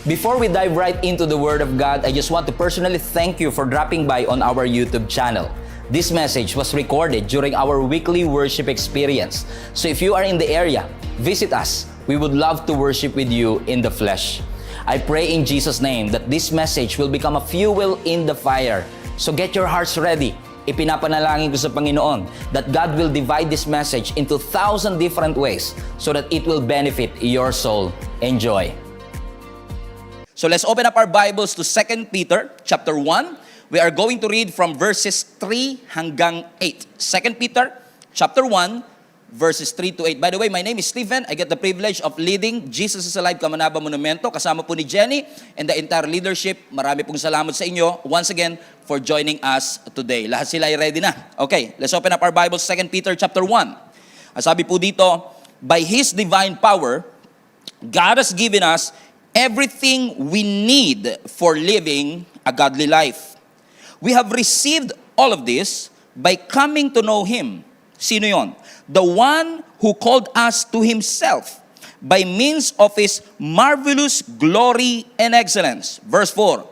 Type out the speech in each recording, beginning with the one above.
Before we dive right into the Word of God, I just want to personally thank you for dropping by on our YouTube channel. This message was recorded during our weekly worship experience. So if you are in the area, visit us. We would love to worship with you in the flesh. I pray in Jesus' name that this message will become a fuel in the fire. So get your hearts ready. Ipinapanalangin ko sa Panginoon that God will divide this message into 1,000 different ways so that it will benefit your soul. Enjoy. So let's open up our Bibles to 2 Peter chapter 1. We are going to read from verses 3 hanggang 8. 2 Peter chapter 1, verses 3 to 8. By the way, my name is Stephen. I get the privilege of leading Jesus is Alive Kamanaba Monumento. Kasama po ni Jenny and the entire leadership. Marami pong salamat sa inyo once again for joining us today. Lahat sila ay ready na. Okay, let's open up our Bibles, 2 Peter chapter 1. Sabi po dito, by His divine power, God has given us everything we need for living a godly life. We have received all of this by coming to know Him. Sino yon? The one who called us to Himself by means of His marvelous glory and excellence. Verse 4,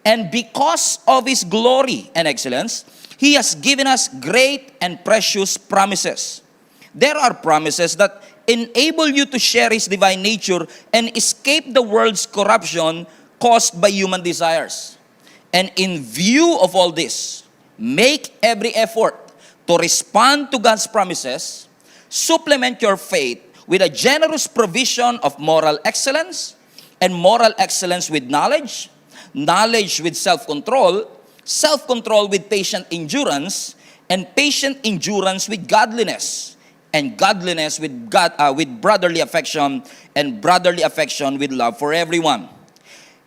and because of His glory and excellence, He has given us great and precious promises. There are promises that enable you to share His divine nature and escape the world's corruption caused by human desires. And in view of all this, make every effort to respond to God's promises, supplement your faith with a generous provision of moral excellence, and moral excellence with knowledge, knowledge with self-control, self-control with patient endurance, and patient endurance with godliness, and godliness with brotherly affection, and brotherly affection with love for everyone.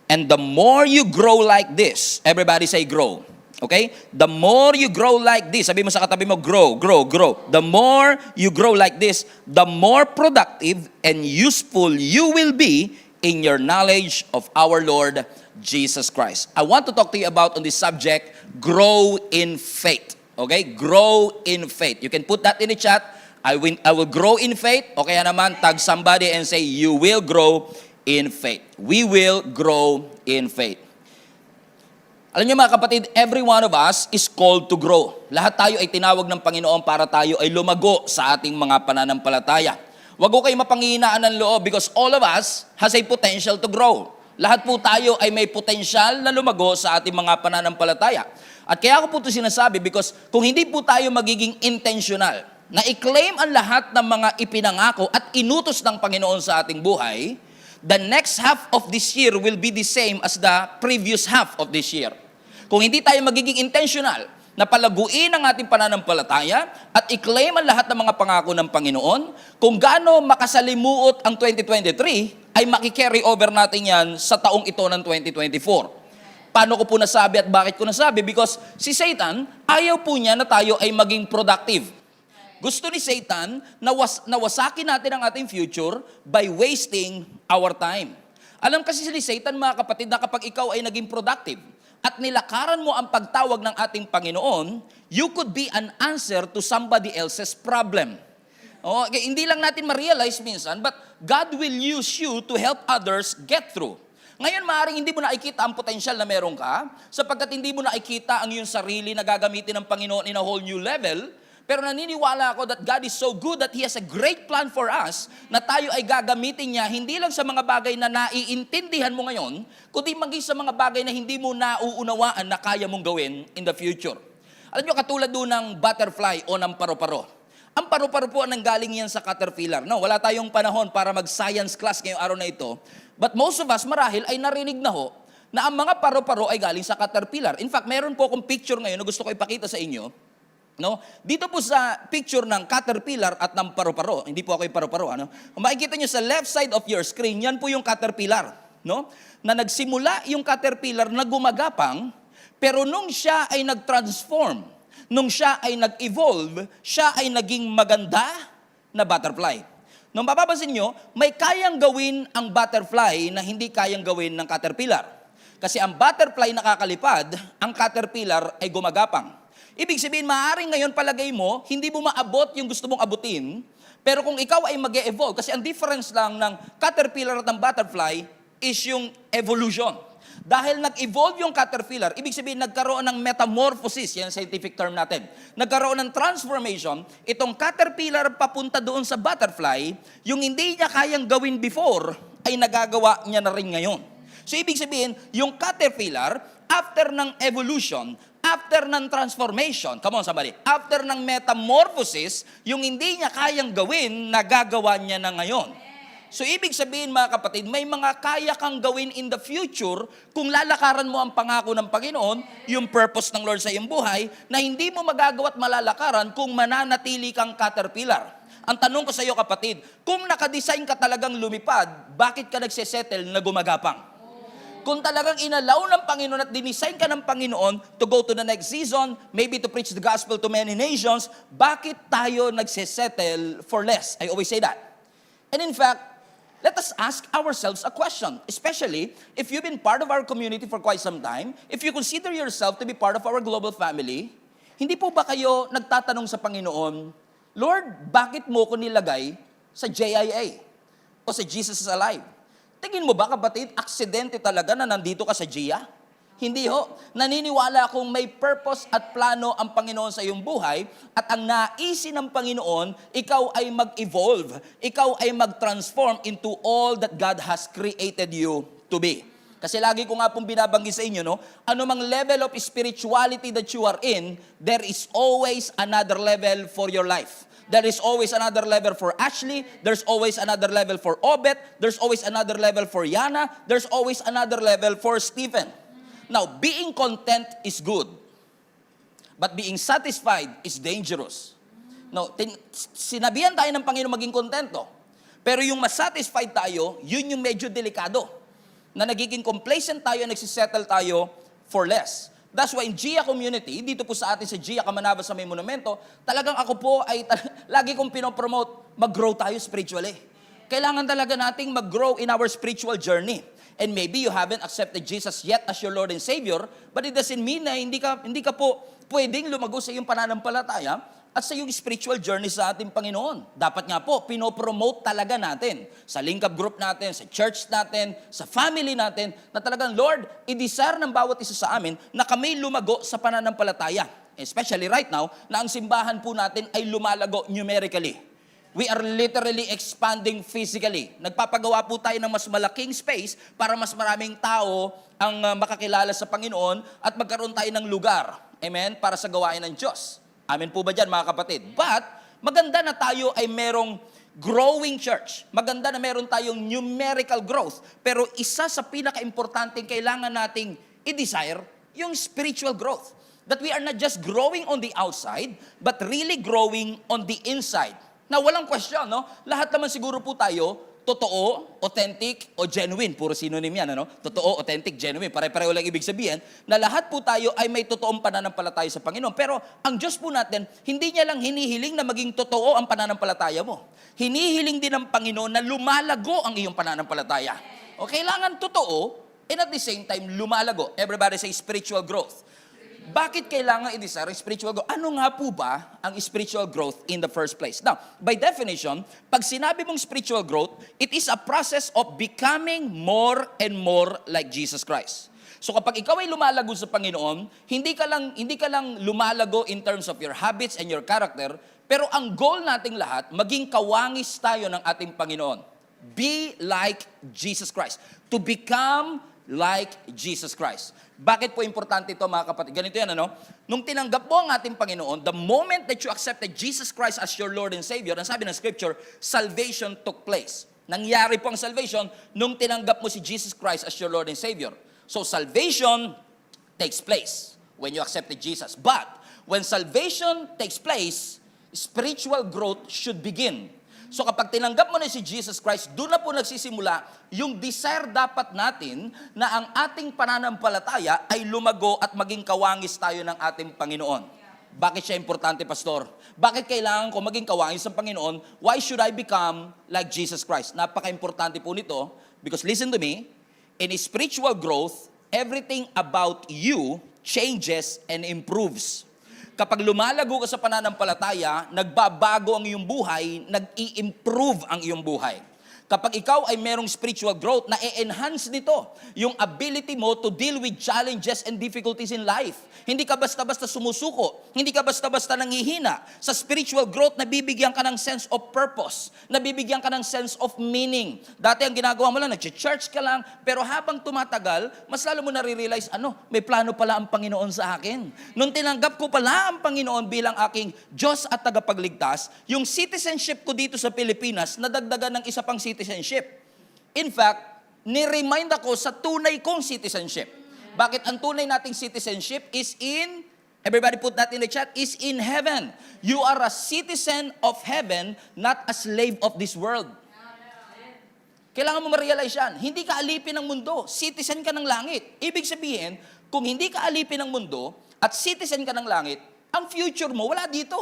And the more you grow like this, everybody say grow. Okay? The more you grow like this, sabi mo sa katabi mo, grow, grow, grow. The more you grow like this, the more productive and useful you will be in your knowledge of our Lord Jesus Christ. I want to talk to you about on this subject, grow in faith. Okay? Grow in faith. You can put that in the chat. I will grow in faith. Okay naman, tag somebody and say, you will grow in faith. We will grow in faith. Alam niyo mga kapatid, every one of us is called to grow. Lahat tayo ay tinawag ng Panginoon para tayo ay lumago sa ating mga pananampalataya. Huwag ko kayo mapanghihinaan ng loob because all of us has a potential to grow. Lahat po tayo ay may potensyal na lumago sa ating mga pananampalataya. At kaya ako po ito sinasabi because kung hindi po tayo magiging intentional, na i-claim ang lahat ng mga ipinangako at inutos ng Panginoon sa ating buhay, the next half of this year will be the same as the previous half of this year. Kung hindi tayo magiging intentional na palaguin ang ating pananampalataya at i-claim ang lahat ng mga pangako ng Panginoon, kung gaano makasalimuot ang 2023, ay makikarry over natin yan sa taong ito ng 2024. Paano ko po nasabi at bakit ko nasabi? Because si Satan, ayaw po niya na tayo ay maging productive. Gusto ni Satan na wasakin natin ang ating future by wasting our time. Alam kasi ni Satan, mga kapatid, na kapag ikaw ay naging productive at nilakaran mo ang pagtawag ng ating Panginoon, you could be an answer to somebody else's problem. Okay, hindi lang natin ma-realize minsan, but God will use you to help others get through. Ngayon, maaaring hindi mo nakikita ang potensyal na meron ka, sapagkat hindi mo nakikita ang iyong sarili na gagamitin ng Panginoon in a whole new level. Pero naniniwala ako that God is so good that He has a great plan for us na tayo ay gagamitin niya hindi lang sa mga bagay na naiintindihan mo ngayon, kundi maging sa mga bagay na hindi mo nauunawaan na kaya mong gawin in the future. Alam niyo, katulad doon ng butterfly o ng paru-paro. Ang paru-paro po nanggaling yan sa caterpillar. No, wala tayong panahon para mag-science class ngayong araw na ito. But most of us, marahil, ay narinig na ho na ang mga paru-paro ay galing sa caterpillar. In fact, meron po akong picture ngayon na gusto ko ipakita sa inyo. No? Dito po sa picture ng caterpillar at ng paru-paro, hindi po ako yung paru-paro, ano? Kung makikita nyo sa left side of your screen, yan po yung caterpillar, no? Na nagsimula yung caterpillar na gumagapang, pero nung siya ay nag-transform, nung siya ay nag-evolve, siya ay naging maganda na butterfly. Nung mapapansin nyo, may kayang gawin ang butterfly na hindi kayang gawin ng caterpillar. Kasi ang butterfly nakakalipad, ang caterpillar ay gumagapang. Ibig sabihin, maaaring ngayon palagay mo, hindi mo maabot yung gusto mong abutin, pero kung ikaw ay mag-e-evolve, kasi ang difference lang ng caterpillar at ng butterfly, is yung evolution. Dahil nag-evolve yung caterpillar, ibig sabihin nagkaroon ng metamorphosis, yan ang scientific term natin. Nagkaroon ng transformation, itong caterpillar papunta doon sa butterfly, yung hindi niya kayang gawin before, ay nagagawa niya na rin ngayon. So ibig sabihin, yung caterpillar, after ng evolution, after ng transformation, come on somebody, after ng metamorphosis, yung hindi niya kayang gawin, nagagawa niya na ngayon. So, ibig sabihin mga kapatid, may mga kaya kang gawin in the future kung lalakaran mo ang pangako ng Panginoon, yung purpose ng Lord sa iyong buhay, na hindi mo magagawa at malalakaran kung mananatili kang caterpillar. Ang tanong ko sa iyo kapatid, kung nakadesign ka talagang lumipad, bakit ka nagsesettle na gumagapang? Kung talagang inalaw ng Panginoon at dinisign ka ng Panginoon to go to the next season, maybe to preach the gospel to many nations, bakit tayo nagsesettle for less? I always say that. And in fact, let us ask ourselves a question, especially if you've been part of our community for quite some time, if you consider yourself to be part of our global family, hindi po ba kayo nagtatanong sa Panginoon, Lord, bakit mo ko nilagay sa JIA o sa Jesus is Alive? Tingin mo ba kapatid, aksidente talaga na nandito ka sa JIA? Hindi ho. Naniniwala akong may purpose at plano ang Panginoon sa iyong buhay at ang naisin ng Panginoon, ikaw ay mag-evolve, ikaw ay mag-transform into all that God has created you to be. Kasi lagi ko nga pong binabanggit sa inyo, no? Anumang level of spirituality that you are in, there is always another level for your life. There is always another level for Ashley. There's always another level for Obet. There's always another level for Yana. There's always another level for Stephen. Now, being content is good. But being satisfied is dangerous. No, sinabihan tayo ng Panginoon maging kontento. Pero yung masatisfied tayo, yun yung medyo delikado. Na nagiging complacent tayo, nagsisettle tayo for less. That's why in GIA community, dito po sa atin sa GIA Kamanaba sa may monumento, talagang ako po ay lagi kong pinopromote, mag-grow tayo spiritually. Kailangan talaga nating mag-grow in our spiritual journey. And maybe you haven't accepted Jesus yet as your Lord and Savior, but it doesn't mean na hindi ka po pwedeng lumago sa iyong pananampalataya at sa iyong spiritual journey sa ating Panginoon. Dapat nga po, pinopromote talaga natin sa link up group natin, sa church natin, sa family natin, na talagang, Lord, i-desire ng bawat isa sa amin na kami lumago sa pananampalataya. Especially right now, na ang simbahan po natin ay lumalago numerically. We are literally expanding physically. Nagpapagawa po tayo ng mas malaking space para mas maraming tao ang makakilala sa Panginoon at magkaroon tayo ng lugar. Amen? Para sa gawain ng Diyos. Amen po ba dyan mga kapatid? But, maganda na tayo ay merong growing church. Maganda na meron tayong numerical growth. Pero isa sa pinaka-importanting kailangan nating i-desire, yung spiritual growth. That we are not just growing on the outside, but really growing on the inside. Na walang question, no? Lahat naman siguro po tayo, totoo, authentic, o genuine. Puro synonym yan, ano? Totoo, authentic, genuine. Pare-pareho lang ibig sabihin na lahat po tayo ay may totoong pananampalataya sa Panginoon. Pero ang Diyos po natin, hindi niya lang hinihiling na maging totoo ang pananampalataya mo. Hinihiling din ng Panginoon na lumalago ang iyong pananampalataya. O kailangan totoo, and at the same time, lumalago. Everybody say spiritual growth. Bakit kailangan i-desire spiritual growth? Ano nga po ba ang spiritual growth in the first place? Now, by definition, pag sinabi mong spiritual growth, it is a process of becoming more and more like Jesus Christ. So kapag ikaw ay lumalago sa Panginoon, hindi ka lang lumalago in terms of your habits and your character, pero ang goal nating lahat, maging kawangis tayo ng ating Panginoon. Be like Jesus Christ. To become like Jesus Christ. Bakit po importante ito mga kapatid? Ganito yan, ano? Nung tinanggap mo ang ating Panginoon, the moment that you accepted Jesus Christ as your Lord and Savior, ang sabi ng Scripture, salvation took place. Nangyari po ang salvation nung tinanggap mo si Jesus Christ as your Lord and Savior. So salvation takes place when you accepted Jesus. But when salvation takes place, spiritual growth should begin. So kapag tinanggap mo na si Jesus Christ, doon na po nagsisimula yung desire dapat natin na ang ating pananampalataya ay lumago at maging kawangis tayo ng ating Panginoon. Bakit siya importante, Pastor? Bakit kailangan ko maging kawangis ng Panginoon? Why should I become like Jesus Christ? Napaka-importante po nito because listen to me, in spiritual growth, everything about you changes and improves. Kapag lumalago ka sa pananampalataya, nagbabago ang iyong buhay, nag-i-improve ang iyong buhay. Kapag ikaw ay merong spiritual growth, na-enhance nito yung ability mo to deal with challenges and difficulties in life. Hindi ka basta-basta sumusuko. Hindi ka basta-basta nanghihina. Sa spiritual growth, nabibigyan ka ng sense of purpose. Nabibigyan ka ng sense of meaning. Dati ang ginagawa mo lang, nag-church ka lang, pero habang tumatagal, mas lalo mo nare-realize, may plano pala ang Panginoon sa akin. Nung tinanggap ko pala ang Panginoon bilang aking Diyos at tagapagligtas, yung citizenship ko dito sa Pilipinas, nadagdagan ng isa pang citizenship. In fact, ni-remind ako sa tunay kong citizenship. Bakit ang tunay nating citizenship is in, everybody put that in the chat, is in heaven. You are a citizen of heaven, not a slave of this world. Kailangan mo ma-realize yan. Hindi ka alipin ng mundo, citizen ka ng langit. Ibig sabihin, kung hindi ka alipin ng mundo at citizen ka ng langit, ang future mo wala dito.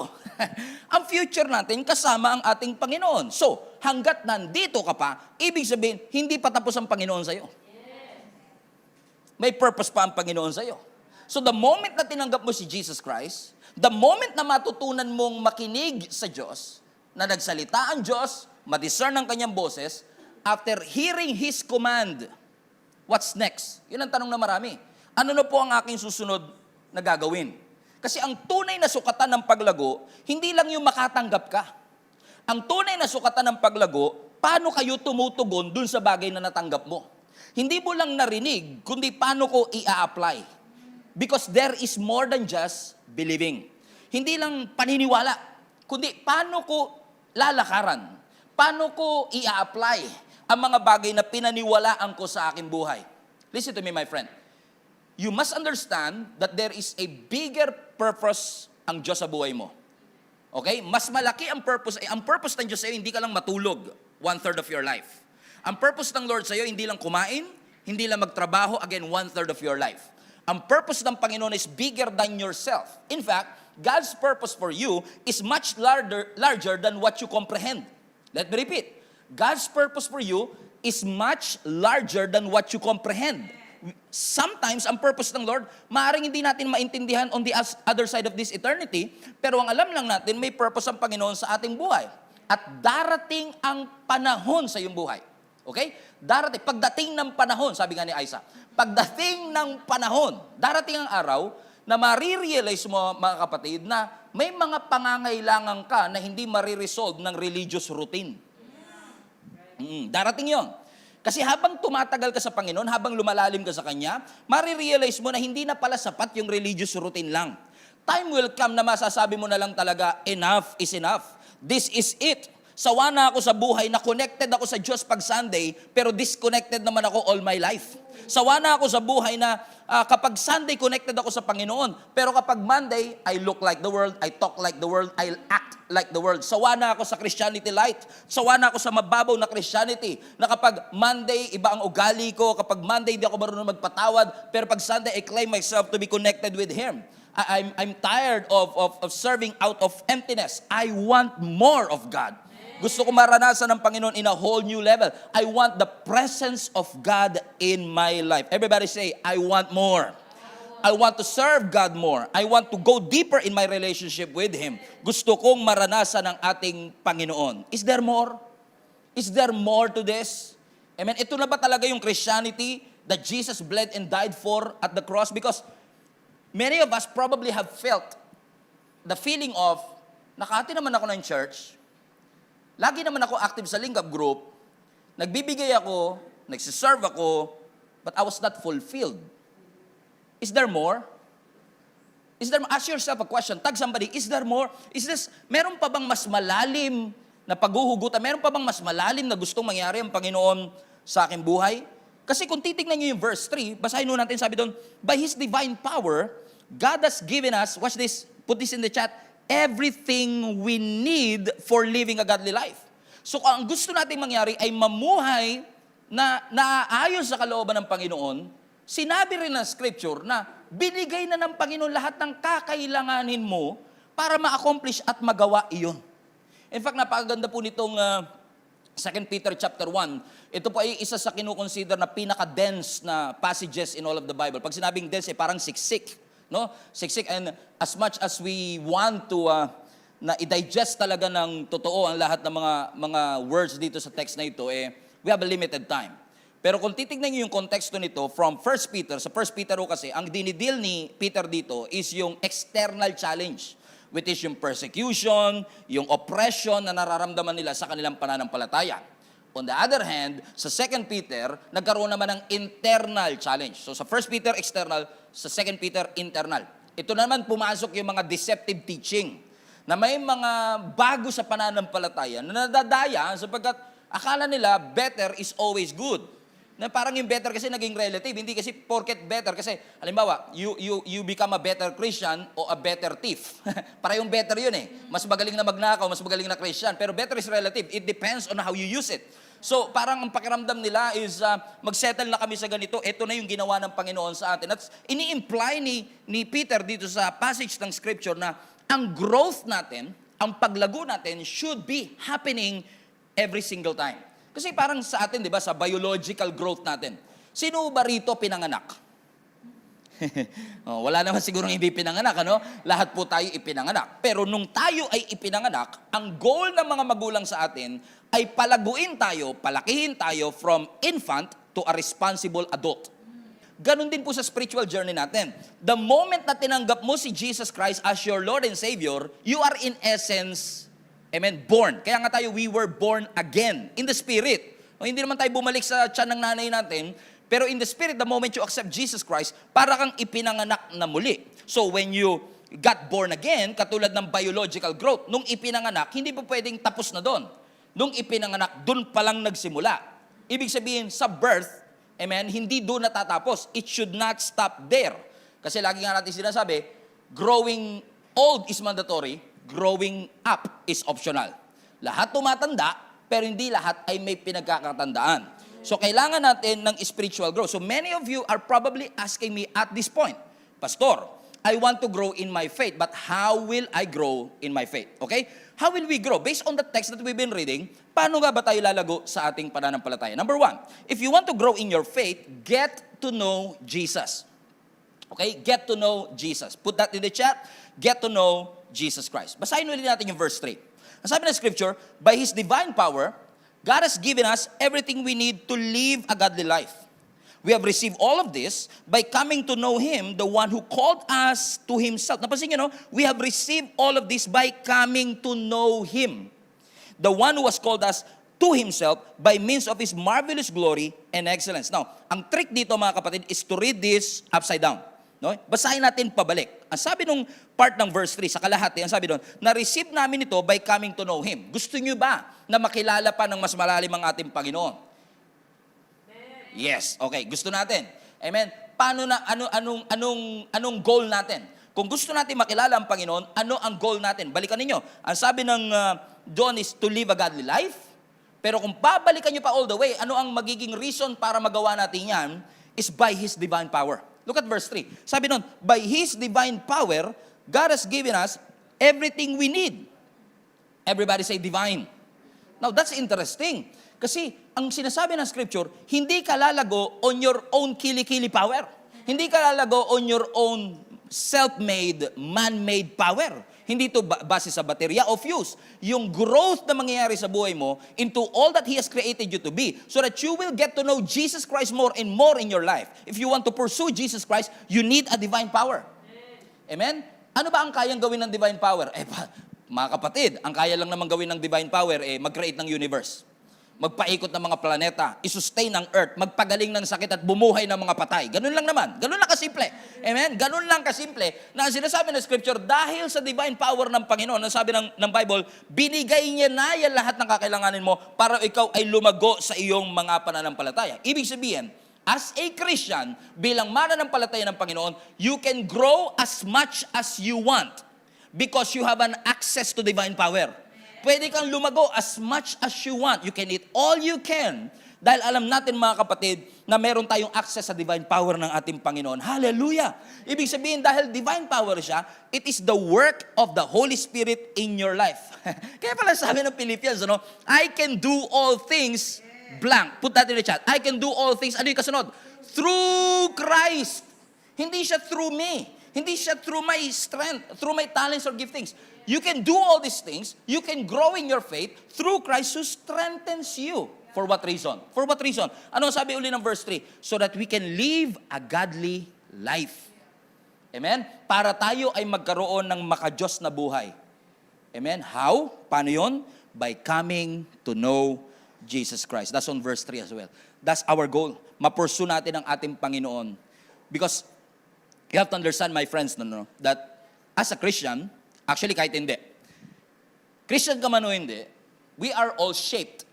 Ang future natin kasama ang ating Panginoon. So, hanggat nandito ka pa, ibig sabihin, hindi pa tapos ang Panginoon sa'yo. May purpose pa ang Panginoon sa'yo. So, the moment na tinanggap mo si Jesus Christ, the moment na matutunan mong makinig sa Diyos, na nagsalita ang Diyos, ma-discern ang kanyang boses, after hearing His command, what's next? Yun ang tanong na marami. Ano na po ang aking susunod na gagawin? Kasi ang tunay na sukatan ng paglago, hindi lang yung makatanggap ka. Ang tunay na sukatan ng paglago, paano kayo tumutugon dun sa bagay na natanggap mo? Hindi mo lang narinig, kundi paano ko i-apply. Because there is more than just believing. Hindi lang paniniwala, kundi paano ko lalakaran. Paano ko i-apply ang mga bagay na pinaniwalaan ko sa aking buhay. Listen to me, my friend. You must understand that there is a bigger purpose ang Diyos sa buhay mo. Okay? Mas malaki ang purpose. Ang purpose ng Diyos sa iyo, hindi ka lang matulog 1/3 of your life. Ang purpose ng Lord sa iyo, hindi lang kumain, hindi lang magtrabaho, again, 1/3 of your life. Ang purpose ng Panginoon is bigger than yourself. In fact, God's purpose for you is much larger than what you comprehend. Let me repeat. God's purpose for you is much larger than what you comprehend. Sometimes, ang purpose ng Lord, maaaring hindi natin maintindihan on the other side of this eternity, pero ang alam lang natin, may purpose ang Panginoon sa ating buhay. At darating ang panahon sa iyong buhay. Okay? Darating, pagdating ng panahon, sabi nga ni Isa, pagdating ng panahon, darating ang araw na marirealize mo, mga kapatid, na may mga pangangailangan ka na hindi mariresolve ng religious routine. Darating yon. Kasi habang tumatagal ka sa Panginoon, habang lumalalim ka sa Kanya, marirealize mo na hindi na pala sapat yung religious routine lang. Time will come na masasabi mo na lang talaga, enough is enough. This is it. Sawa na ako sa buhay na connected ako sa Diyos pag Sunday, pero disconnected naman ako all my life. Sawa na ako sa buhay na kapag Sunday connected ako sa Panginoon, pero kapag Monday, I look like the world, I talk like the world, I act like the world. Sawa na ako sa Christianity light. Sawa na ako sa mababaw na Christianity, na kapag Monday, iba ang ugali ko, kapag Monday, di ako marunong magpatawad, pero pag Sunday, I claim myself to be connected with Him. I'm tired of serving out of emptiness. I want more of God. Gusto ko maranasan ng Panginoon in a whole new level. I want the presence of God in my life. Everybody say, I want more. I want to serve God more. I want to go deeper in my relationship with Him. Gusto kong maranasan ng ating Panginoon. Is there more? Is there more to this? Amen. Ito na ba talaga yung Christianity that Jesus bled and died for at the cross? Because many of us probably have felt the feeling of, nakati naman ako ng church, lagi naman ako active sa Lingap group, nagbibigay ako, nagsiserve ako, but I was not fulfilled. Is there more? Is there, ask yourself a question, tag somebody, is there more? Meron pa bang mas malalim na paghuhugutan? Meron pa bang mas malalim na gustong mangyari ang Panginoon sa aking buhay? Kasi kung titignan niyo yung verse 3, basahin nun natin, sabi doon, by His divine power, God has given us, watch this, put this in the chat, everything we need for living a godly life. So kung ang gusto nating mangyari ay mamuhay na naaayon sa kalooban ng Panginoon, sinabi rin ng Scripture na binigay na ng Panginoon lahat ng kakailanganin mo para ma-accomplish at magawa iyon. In fact, napakaganda po nitong 2 Peter chapter 1. Ito po ay isa sa kinukonsider na pinaka-dense na passages in all of the Bible. Pag sinabing dense, ay parang siksik. No? Siksik, and as much as we want to na i-digest talaga ng totoo ang lahat ng mga words dito sa text na ito, we have a limited time. Pero kung titignan niyo yung konteksto nito from 1 Peter, sa 1 Peter kasi, ang dinidil ni Peter dito is yung external challenge, which is yung persecution, yung oppression na nararamdaman nila sa kanilang pananampalataya. On the other hand, sa 2 Peter, nagkaroon naman ng internal challenge. So sa 1 Peter, external, sa 2 Peter, internal. Ito naman pumasok yung mga deceptive teaching, na may mga bago sa pananampalataya na nadadaya sapagkat akala nila better is always good. Na parang yung better kasi naging relative, hindi kasi porket better. Kasi, halimbawa, you become a better Christian o a better thief. Para yung better yun Mas magaling na magnakaw, mas magaling na Christian. Pero better is relative. It depends on how you use it. So, parang ang pakiramdam nila is, magsettle na kami sa ganito, ito na yung ginawa ng Panginoon sa atin. At ini-imply ni Peter dito sa passage ng Scripture na ang growth natin, ang paglago natin should be happening every single time. Kasi parang sa atin, di ba, sa biological growth natin, sino ba rito pinanganak? Wala naman sigurong hindi pinanganak, ano? Lahat po tayo ipinanganak. Pero nung tayo ay ipinanganak, ang goal ng mga magulang sa atin ay palaguin tayo, palakihin tayo from infant to a responsible adult. Ganon din po sa spiritual journey natin. The moment na tinanggap mo si Jesus Christ as your Lord and Savior, you are in essence, amen, born. Kaya nga tayo, we were born again in the Spirit. Hindi naman tayo bumalik sa tiyan ng nanay natin, pero in the Spirit, the moment you accept Jesus Christ, para kang ipinanganak na muli. So when you got born again, katulad ng biological growth, nung ipinanganak, hindi po pwedeng tapos na doon. Nung ipinanganak, doon pa lang nagsimula. Ibig sabihin, sa birth, amen, hindi doon natatapos. It should not stop there. Kasi lagi nga natin sinasabi, growing old is mandatory, growing up is optional. Lahat tumatanda, pero hindi lahat ay may pinagkakatandaan. So, kailangan natin ng spiritual growth. So, many of you are probably asking me at this point, Pastor, I want to grow in my faith, but how will I grow in my faith? Okay? How will we grow? Based on the text that we've been reading, paano nga ba tayo lalago sa ating pananampalataya? Number 1, if you want to grow in your faith, get to know Jesus. Okay? Get to know Jesus. Put that in the chat. Get to know Jesus Christ. Basahin ulit natin yung verse 3. Ang sabi ng Scripture, by His divine power, God has given us everything we need to live a godly life. We have received all of this by coming to know Him, the one who called us to Himself. Napansin nyo, no? We have received all of this by coming to know Him, the one who has called us to Himself by means of His marvelous glory and excellence. Now, ang trick dito mga kapatid is to read this upside down. No? Basahin natin pabalik. Ang sabi nung part ng verse 3, sa kalahati, ang sabi doon, na-receive namin ito by coming to know Him. Gusto nyo ba na makilala pa ng mas malalim ang ating Panginoon? Yes, okay, gusto natin. Amen. Paano na anong goal natin? Kung gusto natin makilala ang Panginoon, ano ang goal natin? Balikan ninyo. Ang sabi ng John is to live a godly life. Pero kung babalikan nyo pa all the way, ano ang magiging reason para magawa natin yan is by His divine power. Look at verse 3. Sabi nun, by His divine power, God has given us everything we need. Everybody say divine. Now, that's interesting. Kasi ang sinasabi ng Scripture, hindi ka lalago on your own kili-kili power. Hindi ka lalago on your own self-made, man-made power. Hindi ito base sa baterya o fuse. Yung growth na mangyayari sa buhay mo into all that He has created you to be so that you will get to know Jesus Christ more and more in your life. If you want to pursue Jesus Christ, you need a divine power. Amen? Ano ba ang kayang gawin ng divine power? Mga kapatid, ang kaya lang naman gawin ng divine power, mag-create ng universe. Magpaikot ng mga planeta, isustain ang earth, magpagaling ng sakit at bumuhay ng mga patay. Ganun lang naman. Ganun lang kasimple. Amen? Ganun lang kasimple na ang sinasabi ng Scripture, dahil sa divine power ng Panginoon, ang sabi ng Bible, binigay niya na yan lahat ng kakailanganin mo para ikaw ay lumago sa iyong mga pananampalataya. Ibig sabihin, as a Christian, bilang mananampalataya ng Panginoon, you can grow as much as you want because you have an access to divine power. Pwede kang lumago as much as you want. You can eat all you can. Dahil alam natin mga kapatid na meron tayong access sa divine power ng ating Panginoon. Hallelujah! Ibig sabihin dahil divine power siya, it is the work of the Holy Spirit in your life. Kaya pala sabi ng Philippians, ano, I can do all things blank. Put that in the chat. I can do all things. Ano yung kasunod? Through Christ. Hindi siya through me. Hindi siya through my strength, through my talents or giftings. You can do all these things. You can grow in your faith through Christ who strengthens you. For what reason? For what reason? Ano sabi uli ng verse 3? So that we can live a godly life. Amen? Para tayo ay magkaroon ng makadiyos na buhay. Amen? How? Paano yun? By coming to know Jesus Christ. That's on verse 3 as well. That's our goal. Mapursue natin ang ating Panginoon. Because you have to understand, my friends, that as a Christian, actually kahit hindi, Christian ka man o hindi, we are all shaped.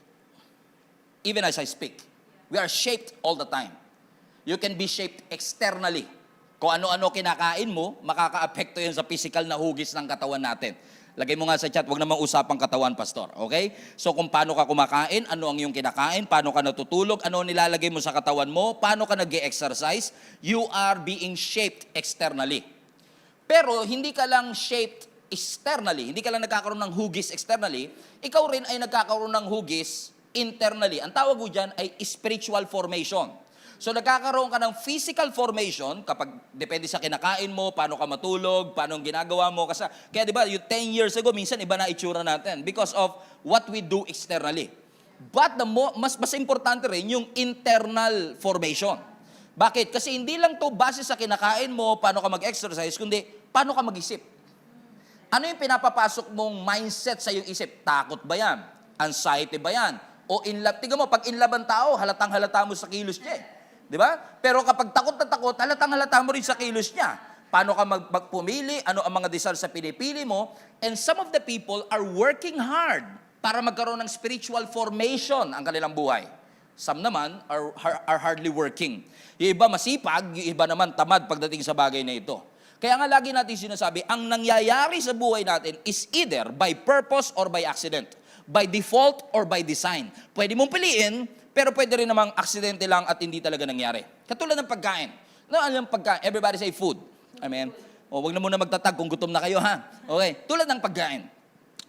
Even as I speak. We are shaped all the time. You can be shaped externally. Kung ano-ano kinakain mo, makaka-apekto yun sa physical na hugis ng katawan natin. Lagay mo nga sa chat, wag namang usapang katawan, pastor. Okay? So kung paano ka kumakain, ano ang iyong kinakain, paano ka natutulog, ano ang nilalagay mo sa katawan mo, paano ka nag-e-exercise, you are being shaped externally. Pero hindi ka lang shaped externally, hindi ka lang nagkakaroon ng hugis externally, ikaw rin ay nagkakaroon ng hugis internally. Ang tawag ko dyan ay spiritual formation. So nagkakaroon ka ng physical formation kapag depende sa kinakain mo, paano ka matulog, paano ang ginagawa mo. Kasi, kaya di ba, 10 years ago, minsan iba na itsura natin because of what we do externally. But mas importante rin yung internal formation. Bakit? Kasi hindi lang to base sa kinakain mo, paano ka mag-exercise, kundi paano ka mag-isip. Ano yung pinapapasok mong mindset sa iyong isip? Takot ba yan? Anxiety ba yan? O in love? Tingnan mo, pag in love ang tao, halatang-halata mo sa kilos niya. Di ba? Pero kapag takot na takot, halatang-halata mo rin sa kilos niya. Paano ka magpumili? Ano ang mga desire sa pinipili mo? And some of the people are working hard para magkaroon ng spiritual formation ang kanilang buhay. Some naman are hardly working. Yung iba masipag, yung iba naman tamad pagdating sa bagay na ito. Kaya nga lagi natin sinasabi, ang nangyayari sa buhay natin is either by purpose or by accident. By default or by design. Pwede mong piliin, pero pwede rin namang aksidente lang at hindi talaga nangyari. Katulad ng pagkain. Ano yung pagkain? Everybody say food. Amen? O, wag na muna magtatag kung gutom na kayo, ha? Okay. Tulad ng pagkain.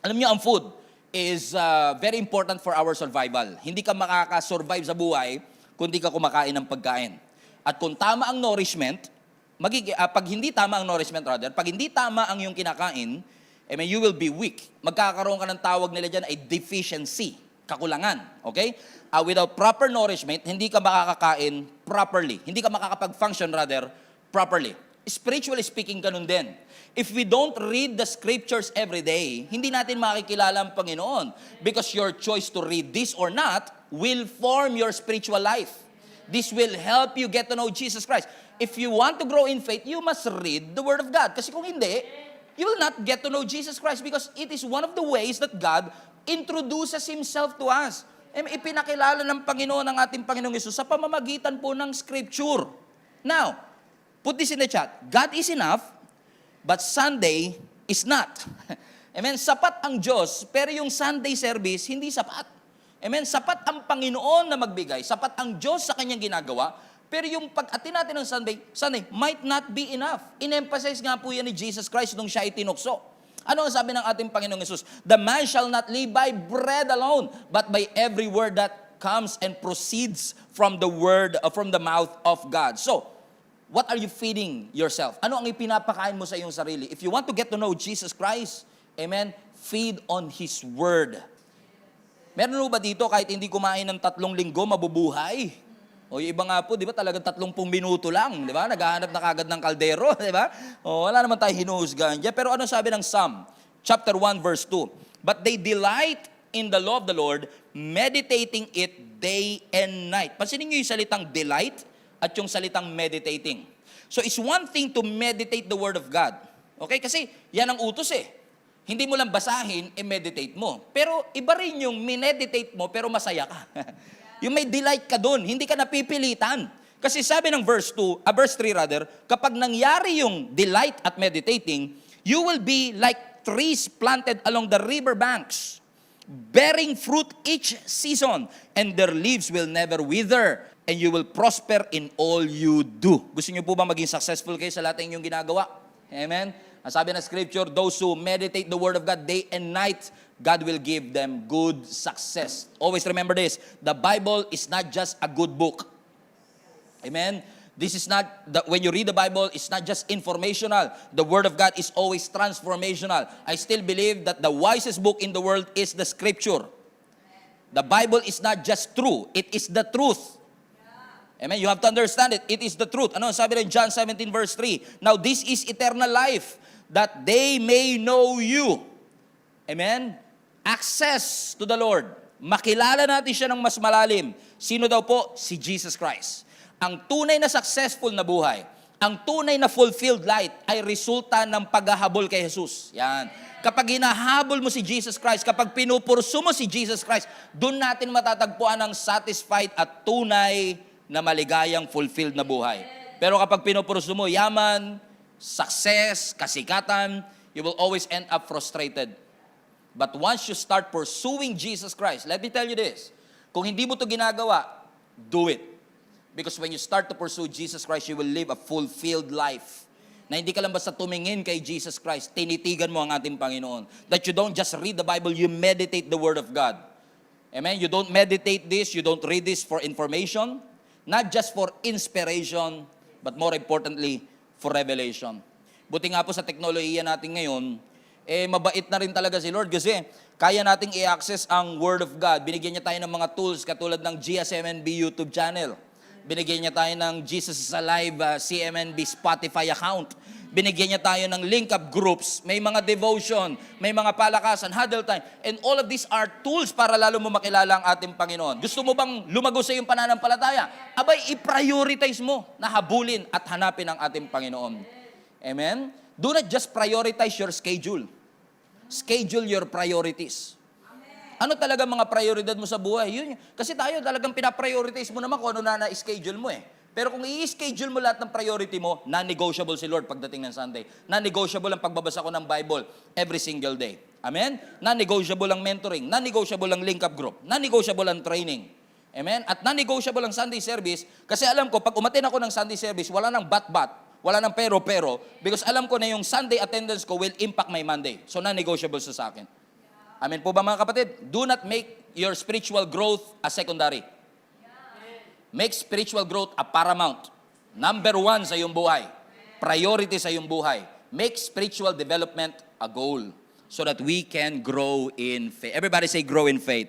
Alam niyo, ang food is very important for our survival. Hindi ka makaka-survive sa buhay kung hindi ka kumakain ng pagkain. At kung tama ang nourishment, pag hindi tama ang nourishment, pag hindi tama ang iyong kinakain, you will be weak. Magkakaroon ka ng tawag nila dyan ay deficiency, kakulangan. Okay? Without proper nourishment, hindi ka makakakain properly. Hindi ka makakapag-function properly. Spiritually speaking, ganun din. If we don't read the scriptures every day, hindi natin makikilala ang Panginoon. Because your choice to read this or not will form your spiritual life. This will help you get to know Jesus Christ. If you want to grow in faith, you must read the Word of God. Kasi kung hindi, you will not get to know Jesus Christ because it is one of the ways that God introduces Himself to us. Ipinakilala ng Panginoon ang ating Panginoong Yesus sa pamamagitan po ng Scripture. Now, put this in the chat. God is enough, but Sunday is not. Amen? Sapat ang Diyos, pero yung Sunday service, hindi sapat. Amen? Sapat ang Panginoon na magbigay. Sapat ang Diyos sa kanyang ginagawa. Pero yung pag-atin natin ng Sunday might not be enough. In-emphasize nga po yan ni Jesus Christ nung siya itinukso. Ano ang sabi ng ating Panginoong Yesus? The man shall not live by bread alone, but by every word that comes and proceeds from the mouth of God. So, what are you feeding yourself? Ano ang ipinapakain mo sa iyong sarili? If you want to get to know Jesus Christ, amen, feed on His Word. Meron ba dito kahit hindi kumain ng 3 linggo, mabubuhay? O yung iba nga po, di ba, talagang 30 minuto lang, di ba? Naghahanap na kagad ng kaldero, di ba? O, wala naman tayo hinuhusgahan dyan. Pero ano sabi ng Psalm? Chapter 1, verse 2. But they delight in the law of the Lord, meditating it day and night. Pansinin niyo yung salitang delight at yung salitang meditating. So it's one thing to meditate the Word of God. Okay? Kasi yan ang utos eh. Hindi mo lang basahin, meditate mo. Pero iba rin yung mineditate mo, pero masaya ka. Yung may delight ka doon, hindi ka napipilitan. Kasi sabi ng verse 3 kapag nangyari yung delight at meditating, you will be like trees planted along the river banks, bearing fruit each season, and their leaves will never wither, and you will prosper in all you do. Gusto niyo po ba maging successful kayo sa lahat ng inyong ginagawa? Amen? Ang sabi ng scripture, those who meditate the word of God day and night, God will give them good success. Always remember this, the Bible is not just a good book. Amen? This is not, when you read the Bible, it's not just informational. The Word of God is always transformational. I still believe that the wisest book in the world is the Scripture. The Bible is not just true, it is the truth. Amen? You have to understand it. It is the truth. Ano sabi rin John 17 verse 3? Now this is eternal life, that they may know you. Amen? Access to the Lord. Makilala natin siya ng mas malalim. Sino daw po? Si Jesus Christ. Ang tunay na successful na buhay, ang tunay na fulfilled life ay resulta ng paghahabol kay Jesus. Yan. Kapag hinahabol mo si Jesus Christ, kapag pinupurso mo si Jesus Christ, doon natin matatagpuan ang satisfied at tunay na maligayang fulfilled na buhay. Pero kapag pinupurso mo yaman, success, kasikatan, you will always end up frustrated. But once you start pursuing Jesus Christ, let me tell you this, kung hindi mo to ginagawa, do it. Because when you start to pursue Jesus Christ, you will live a fulfilled life. Na hindi ka lang basta tumingin kay Jesus Christ, tinitigan mo ang ating Panginoon. That you don't just read the Bible, you meditate the Word of God. Amen? You don't meditate this, you don't read this for information, not just for inspiration, but more importantly, for revelation. Buti nga po sa teknolohiya natin ngayon, mabait na rin talaga si Lord kasi kaya nating i-access ang Word of God. Binigyan niya tayo ng mga tools katulad ng GSMNB YouTube channel. Binigyan niya tayo ng Jesus is Alive CMNB Spotify account. Binigyan niya tayo ng link-up groups. May mga devotion, may mga palakasan, huddle time. And all of these are tools para lalo mo makilala ang ating Panginoon. Gusto mo bang lumago sa iyong pananampalataya? Abay, i-prioritize mo na habulin at hanapin ang ating Panginoon. Amen? Do not just prioritize your schedule. Schedule your priorities. Ano talaga mga prioridad mo sa buhay? Yun. Kasi tayo talagang pinaprioritize mo naman kung ano na na-schedule mo eh. Pero kung i-schedule mo lahat ng priority mo, non-negotiable si Lord pagdating ng Sunday. Non-negotiable ang pagbabasa ko ng Bible every single day. Amen? Non-negotiable ang mentoring. Non-negotiable ang link-up group. Non-negotiable ang training. Amen? At non-negotiable ang Sunday service kasi alam ko, pag umatin ako ng Sunday service, wala nang bat-bat, wala nang pero-pero, because alam ko na yung Sunday attendance ko will impact my Monday. So non-negotiable sa akin. Amen po ba mga kapatid? Do not make your spiritual growth a secondary. Make spiritual growth a paramount. Number one sa iyong buhay. Priority sa iyong buhay. Make spiritual development a goal so that we can grow in faith. Everybody say grow in faith.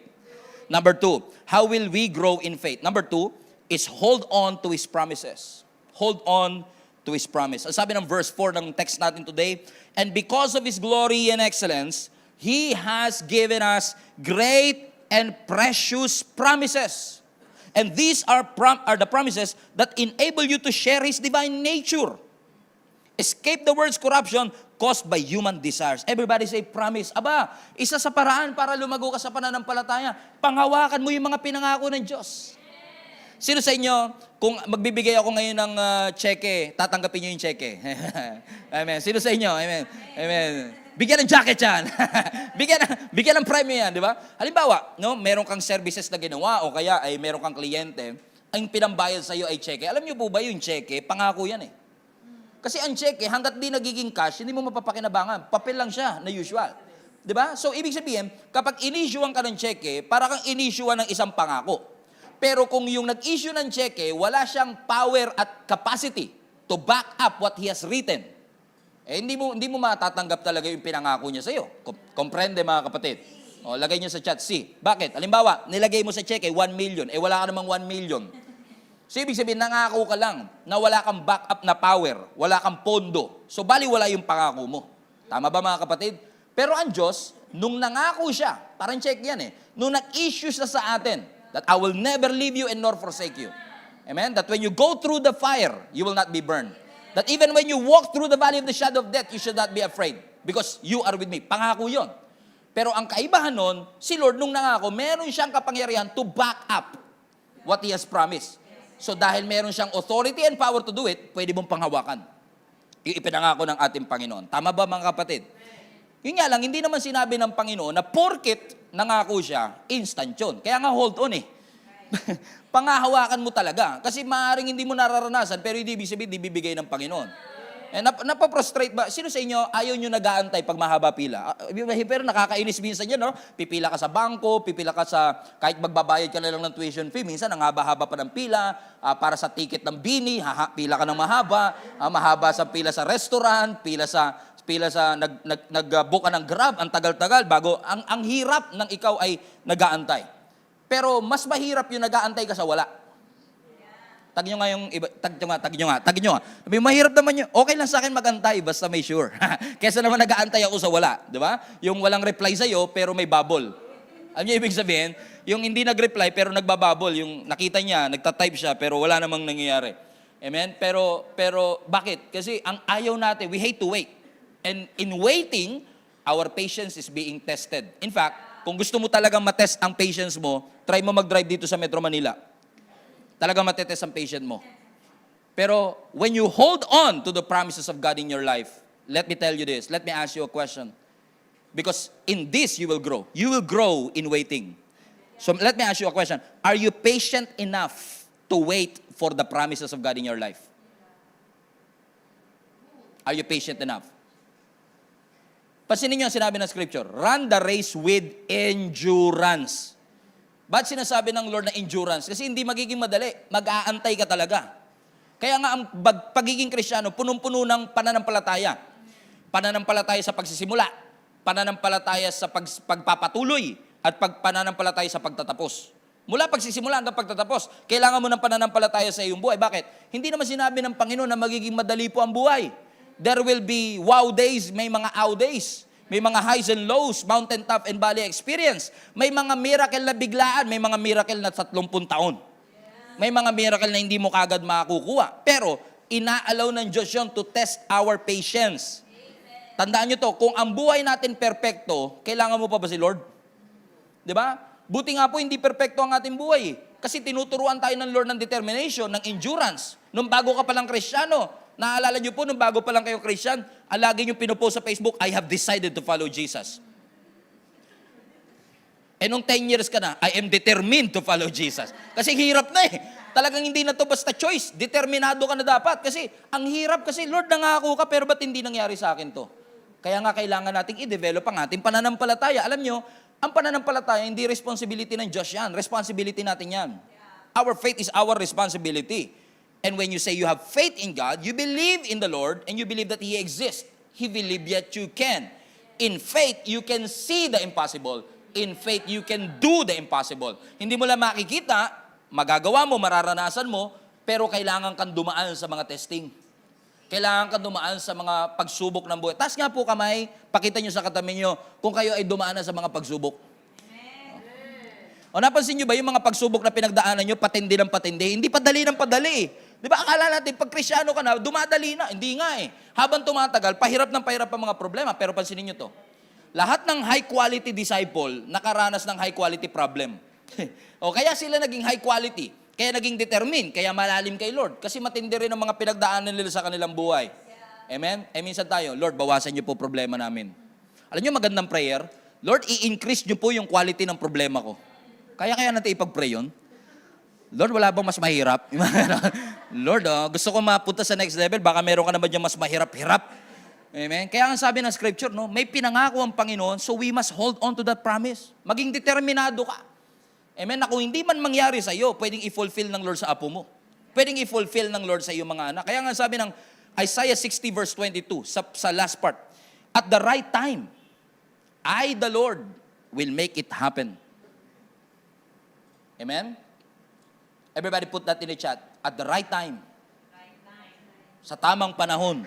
Number two, how will we grow in faith? Number two is hold on to His promises. Hold on to His promise. Ang sabi ng verse 4 ng text natin today, and because of His glory and excellence, He has given us great and precious promises. And these are the promises that enable you to share His divine nature. Escape the world's corruption caused by human desires. Everybody say promise. Aba, isa sa paraan para lumago ka sa pananampalataya, panghawakan mo yung mga pinangako ng Diyos. Sino sa inyo, kung magbibigay ako ngayon ng cheque, tatanggapin niyo yung cheque? Amen. Sino sa inyo? Amen. Amen. Bigyan ng jacket yan. bigyan ng premium yan, di ba? Halimbawa, no, meron kang services na ginawa o kaya ay meron kang kliyente, ang pinambayad sa iyo ay cheque. Alam niyo po ba yung cheque, pangako yan eh. Kasi ang cheque, hanggat di nagiging cash, hindi mo mapapakinabangan. Papel lang siya na usual. Di ba? So, ibig sabihin, kapag in-issuean ka ng cheque, para kang in-issuean ng isang pangako. Pero kung yung nag-issue ng cheque, wala siyang power at capacity to back up what he has written, hindi mo matatanggap talaga yung pinangako niya sa iyo. Komprende mga kapatid? O, lagay niyo sa chat, Bakit? Halimbawa, nilagay mo sa cheque 1 million, wala ka namang 1 million. So, ibig sabihin, nangako ka lang na wala kang backup na power, wala kang pondo. So, bali wala yung pangako mo. Tama ba mga kapatid? Pero ang Diyos, nung nangako siya, parang check yan eh, nung nag-issue siya sa atin, that I will never leave you and nor forsake you. Amen? That when you go through the fire, you will not be burned. That even when you walk through the valley of the shadow of death, you should not be afraid because you are with me. Pangako yon. Pero ang kaibahan nun, si Lord nung nangako, meron siyang kapangyarihan to back up what He has promised. So dahil meron siyang authority and power to do it, pwede mong panghawakan yung ipinangako ng ating Panginoon. Tama ba mga kapatid? Yun nga lang, hindi naman sinabi ng Panginoon na porket nangako siya, instant yun. Kaya nga hold on eh. Pangahawakan mo talaga. Kasi maaaring hindi mo nararanasan, pero hindi ibig sabihin, di bibigay ng Panginoon. Napaprostrate ba? Sino sa inyo ayaw nyo nag-aantay pag mahaba pila? Pero nakakainis minsan yan, no? Pipila ka sa bangko, pipila ka sa, kahit magbabayad ka na lang ng tuition fee, minsan ang haba-haba pa ng pila, para sa ticket ng bini, pila ka ng mahaba, mahaba sa pila sa restaurant, pila sa nag-book ka ng Grab, ang tagal-tagal, bago, ang hirap ng ikaw ay nag-aantay. Pero mas mahirap yung nag-aantay ka sa wala. Tag nyo nga yung iba, tag nyo nga. Sabi, mahirap naman yun. Okay lang sa akin mag-antay, basta may sure. Kesa naman nag-aantay ako sa wala. Di ba? Yung walang reply sa'yo, pero may bubble. Alam nyo ibig sabihin? Yung hindi nag-reply, pero nagbabubble. Yung nakita niya, nagtatype siya, pero wala namang nangyayari. Amen? Pero bakit? Kasi ang ayaw natin, we hate to wait. And in waiting, our patience is being tested. In fact, kung gusto mo talagang matest ang patience mo, try mo mag-drive dito sa Metro Manila. Talagang matetest ang patient mo. Pero when you hold on to the promises of God in your life, let me tell you this. Let me ask you a question. Because in this, you will grow. You will grow in waiting. So let me ask you a question. Are you patient enough to wait for the promises of God in your life? Are you patient enough? Pansinin niyo ang sinabi ng scripture. Run the race with endurance. Ba't sinasabi ng Lord na endurance? Kasi hindi magiging madali. Mag-aantay ka talaga. Kaya nga ang pagiging Kristiyano, punong-puno ng pananampalataya. Pananampalataya sa pagsisimula. Pananampalataya sa pagpapatuloy. At pananampalataya sa pagtatapos. Mula pagsisimula hanggang pagtatapos, kailangan mo ng pananampalataya sa iyong buhay. Bakit? Hindi naman sinabi ng Panginoon na magiging madali po ang buhay. There will be wow days, may mga ow days. May mga highs and lows, mountain top and valley experience. May mga miracle na biglaan, may mga miracle na 30 taon. May mga miracle na hindi mo kagad makakukuha. Pero, inaalaw ng Diyos yun to test our patience. Tandaan nyo to, kung ang buhay natin perpekto, kailangan mo pa ba si Lord? Diba? Buti nga po, hindi perpekto ang ating buhay. Kasi tinuturuan tayo ng Lord ng determination, ng endurance. Nung bago ka palang Kristiyano, naalala niyo po, nung bago pa lang kayo Christian, lagi niyo pinupost sa Facebook, I have decided to follow Jesus. Eh nung 10 years ka na, I am determined to follow Jesus. Kasi hirap na eh. Talagang hindi na to basta choice. Determinado ka na dapat. Kasi ang hirap kasi, Lord, nangako ka, pero ba't hindi nangyari sa akin to? Kaya nga kailangan nating i-develop ang ating pananampalataya. Alam niyo, ang pananampalataya, hindi responsibility ng Diyos yan. Responsibility natin yan. Our faith is our responsibility. And when you say you have faith in God, you believe in the Lord, and you believe that He exists. He believe yet you can. In faith, you can see the impossible. In faith, you can do the impossible. Hindi mo lang makikita, magagawa mo, mararanasan mo, pero kailangan kang dumaan sa mga testing. Kailangan kang dumaan sa mga pagsubok ng buhay. Taas nga po kamay, pakita nyo sa katabi nyo kung kayo ay dumaan na sa mga pagsubok. O napansin nyo ba yung mga pagsubok na pinagdaanan nyo, patindi ng patindi? Hindi padali ng padali. Di ba akala natin, pag Kristyano ka na, dumadali na. Hindi nga eh. Habang tumatagal, pahirap ng pahirap ang mga problema. Pero pansinin nyo to. Lahat ng high quality disciple, nakaranas ng high quality problem. O kaya sila naging high quality. Kaya naging determined. Kaya malalim kay Lord. Kasi matindi rin ang mga pinagdaanan nila sa kanilang buhay. Amen? Eh minsan tayo, Lord, bawasan niyo po problema namin. Alam niyo magandang prayer? Lord, i-increase niyo po yung quality ng problema ko. Kaya natin ipag-pray yun? Lord, wala bang mas mahirap? Lord, gusto ko mapunta sa next level, baka meron ka naman dyan mas mahirap-hirap. Amen? Kaya ang sabi ng scripture, no, may pinangako ang Panginoon, so we must hold on to that promise. Maging determinado ka. Amen? Na kung hindi man mangyari sa iyo, pwedeng i-fulfill ng Lord sa apo mo. Pwedeng i-fulfill ng Lord sa iyo mga anak. Kaya nga sabi ng Isaiah 60 verse 22, sa last part, at the right time, I, the Lord, will make it happen. Amen? Everybody put that in the chat. At the right time. Sa tamang panahon,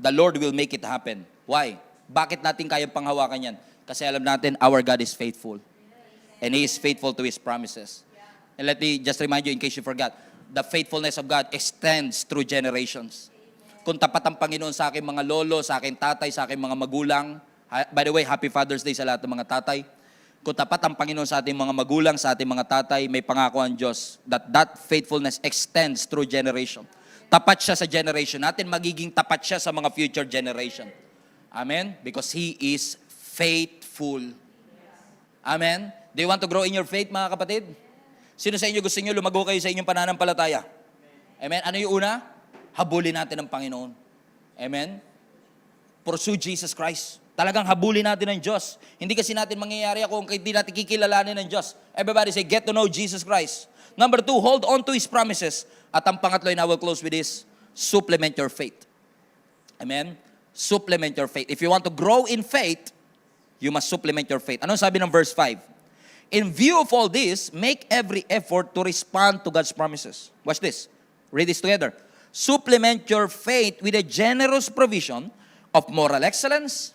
the Lord will make it happen. Why? Bakit natin kayang panghawakan yan? Kasi alam natin, our God is faithful. And He is faithful to His promises. And let me just remind you, in case you forgot, the faithfulness of God extends through generations. Kung tapat ang Panginoon sa aking mga lolo, sa aking tatay, sa aking mga magulang, by the way, Happy Father's Day sa lahat ng mga tatay. Kung tapat ang Panginoon sa ating mga magulang, sa ating mga tatay, may pangako ang Diyos that faithfulness extends through generation. Tapat siya sa generation natin, magiging tapat siya sa mga future generation. Amen? Because He is faithful. Amen? Do you want to grow in your faith, mga kapatid? Sino sa inyo gusto niyo lumago kayo sa inyong pananampalataya? Amen? Ano yung una? Habulin natin ang Panginoon. Amen? Pursue Jesus Christ. Talagang habulin natin ang Diyos. Hindi kasi natin mangyayari ako kung hindi natin kikilalanin ng Diyos. Everybody say, get to know Jesus Christ. Number 2, hold on to His promises. At ang pangatlo, and I will close with this, supplement your faith. Amen? Supplement your faith. If you want to grow in faith, you must supplement your faith. Ano sabi ng verse 5? In view of all this, make every effort to respond to God's promises. Watch this. Read this together. Supplement your faith with a generous provision of moral excellence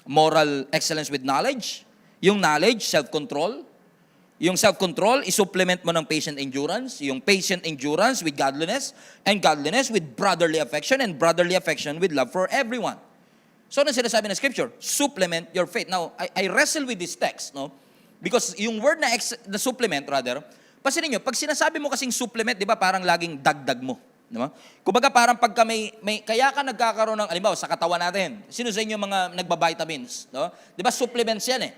with knowledge. Yung knowledge, self-control. Yung self-control, isupplement mo ng patient endurance. Yung patient endurance with godliness. And godliness with brotherly affection. And brotherly affection with love for everyone. So, ano sinasabi ng Scripture? Supplement your faith. Now, I wrestle with this text, no? Because yung word na supplement, rather, pansinin nyo, pag sinasabi mo kasing supplement, di ba, parang laging dagdag mo. Diba? Kumbaga parang pagka kaya ka nagkakaroon ng, alimbawa, sa katawan natin, sino sa inyo mga nagbabitamins? No? Di ba supplements yan eh?